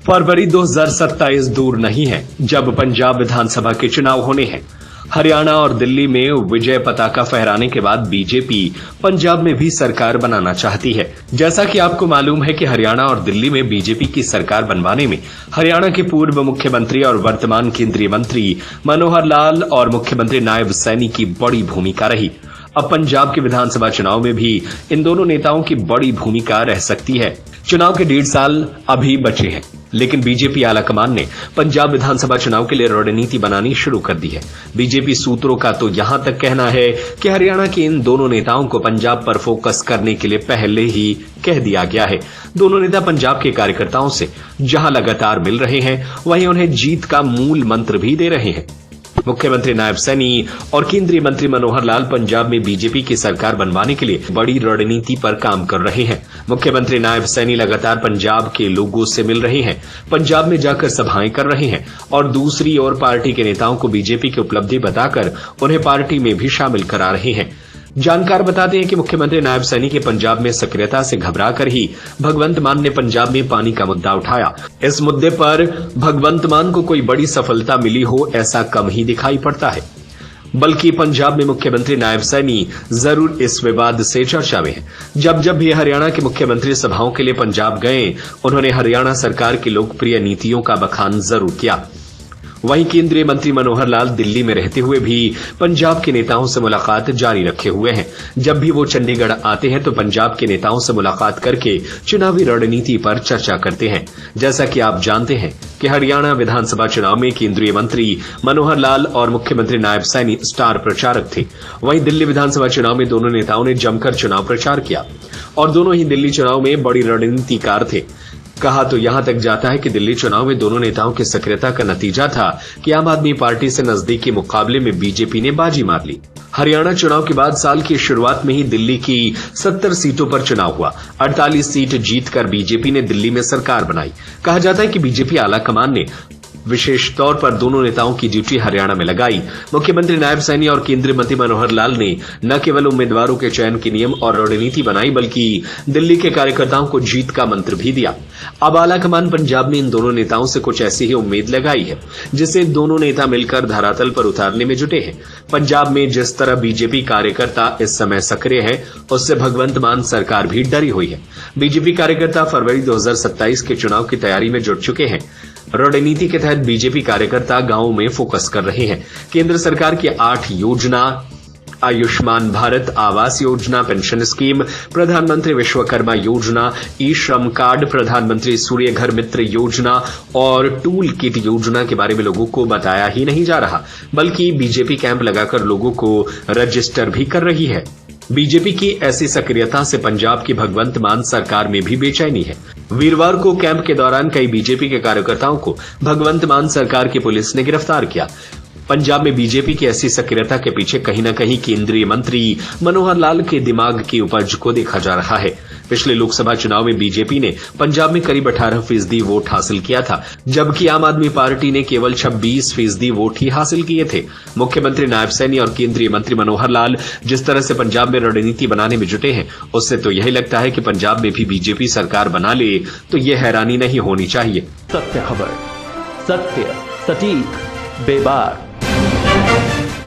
फरवरी 2027 दूर नहीं है जब पंजाब विधानसभा के चुनाव होने हैं। हरियाणा और दिल्ली में विजय पताका फहराने के बाद बीजेपी पंजाब में भी सरकार बनाना चाहती है। जैसा कि आपको मालूम है कि हरियाणा और दिल्ली में बीजेपी की सरकार बनवाने में हरियाणा के पूर्व मुख्यमंत्री और वर्तमान केंद्रीय मंत्री मनोहर लाल और मुख्यमंत्री नायब सैनी की बड़ी भूमिका रही। अब पंजाब के विधानसभा चुनाव में भी इन दोनों नेताओं की बड़ी भूमिका रह सकती है। चुनाव के 1.5 साल अभी बचे हैं, लेकिन बीजेपी आलाकमान ने पंजाब विधानसभा चुनाव के लिए रणनीति बनानी शुरू कर दी है। बीजेपी सूत्रों का तो यहां तक कहना है कि हरियाणा के इन दोनों नेताओं को पंजाब पर फोकस करने के लिए पहले ही कह दिया गया है। दोनों नेता पंजाब के कार्यकर्ताओं से जहां लगातार मिल रहे हैं, वहीं उन्हें जीत का मूल मंत्र भी दे रहे हैं। मुख्यमंत्री नायब सैनी और केंद्रीय मंत्री मनोहर लाल पंजाब में बीजेपी की सरकार बनवाने के लिए बड़ी रणनीति पर काम कर रहे हैं। मुख्यमंत्री नायब सैनी लगातार पंजाब के लोगों से मिल रहे हैं, पंजाब में जाकर सभाएं कर रहे हैं और दूसरी ओर पार्टी के नेताओं को बीजेपी की उपलब्धि बताकर उन्हें पार्टी में भी शामिल करा रहे हैं। जानकार बताते हैं कि मुख्यमंत्री नायब सैनी के पंजाब में सक्रियता से घबराकर ही भगवंत मान ने पंजाब में पानी का मुद्दा उठाया। इस मुद्दे पर भगवंत मान को कोई बड़ी सफलता मिली हो ऐसा कम ही दिखाई पड़ता है, बल्कि पंजाब में मुख्यमंत्री नायब सैनी जरूर इस विवाद से चर्चा में है। जब भी हरियाणा के मुख्यमंत्री सभाओं के लिए पंजाब गए, उन्होंने हरियाणा सरकार की लोकप्रिय नीतियों का बखान जरूर किया। वहीं केंद्रीय मंत्री मनोहर लाल दिल्ली में रहते हुए भी पंजाब के नेताओं से मुलाकात जारी रखे हुए हैं। जब भी वो चंडीगढ़ आते हैं तो पंजाब के नेताओं से मुलाकात करके चुनावी रणनीति पर चर्चा करते हैं। जैसा कि आप जानते हैं कि हरियाणा विधानसभा चुनाव में केंद्रीय मंत्री मनोहर लाल और मुख्यमंत्री नायब सैनी स्टार प्रचारक थे। वहीं दिल्ली विधानसभा चुनाव में दोनों नेताओं ने जमकर चुनाव प्रचार किया और दोनों ही दिल्ली चुनाव में बड़ी रणनीतिकार थे। कहा तो यहां तक जाता है कि दिल्ली चुनाव में दोनों नेताओं की सक्रियता का नतीजा था कि आम आदमी पार्टी से नजदीकी मुकाबले में बीजेपी ने बाजी मार ली। हरियाणा चुनाव के बाद साल की शुरुआत में ही दिल्ली की 70 सीटों पर चुनाव हुआ। 48 सीट जीतकर बीजेपी ने दिल्ली में सरकार बनाई। कहा जाता है कि बीजेपी आलाकमान ने विशेष तौर पर दोनों नेताओं की ड्यूटी हरियाणा में लगाई। मुख्यमंत्री नायब सैनी और केंद्रीय मंत्री मनोहर लाल ने न केवल उम्मीदवारों के चयन के नियम और रणनीति बनाई, बल्कि दिल्ली के कार्यकर्ताओं को जीत का मंत्र भी दिया। अब आलाकमान पंजाब में इन दोनों नेताओं से कुछ ऐसी ही उम्मीद लगाई है, जिसे दोनों नेता मिलकर धरातल पर उतारने में जुटे हैं। पंजाब में जिस तरह बीजेपी कार्यकर्ता इस समय सक्रिय है, उससे भगवंत मान सरकार भी डरी हुई है। बीजेपी कार्यकर्ता फरवरी 2027 के चुनाव की तैयारी में जुट चुके हैं। रणनीति के तहत बीजेपी कार्यकर्ता गांवों में फोकस कर रहे हैं। केंद्र सरकार की 8 योजना, आयुष्मान भारत, आवास योजना, पेंशन स्कीम, प्रधानमंत्री विश्वकर्मा योजना, ई श्रम कार्ड, प्रधानमंत्री सूर्य घर मित्र योजना और टूल किट योजना के बारे में लोगों को बताया ही नहीं जा रहा, बल्कि बीजेपी कैंप लगाकर लोगों को रजिस्टर भी कर रही है। बीजेपी की ऐसी सक्रियता से पंजाब की भगवंत मान सरकार में भी बेचैनी है। वीरवार को कैंप के दौरान कई बीजेपी के कार्यकर्ताओं को भगवंत मान सरकार की पुलिस ने गिरफ्तार किया। पंजाब में बीजेपी की ऐसी सक्रियता के पीछे कहीं न कहीं केंद्रीय मंत्री मनोहर लाल के दिमाग की उपज को देखा जा रहा है। पिछले लोकसभा चुनाव में बीजेपी ने पंजाब में करीब 18% वोट हासिल किया था, जबकि आम आदमी पार्टी ने केवल 26% वोट ही हासिल किए थे। मुख्यमंत्री नायब सैनी और केंद्रीय मंत्री मनोहर लाल जिस तरह से पंजाब में रणनीति बनाने में जुटे हैं, उससे तो यही लगता है कि पंजाब में भी बीजेपी सरकार बना ले तो ये हैरानी नहीं होनी चाहिए। सत्य खबर, सत्य, सटीक, बेबाक।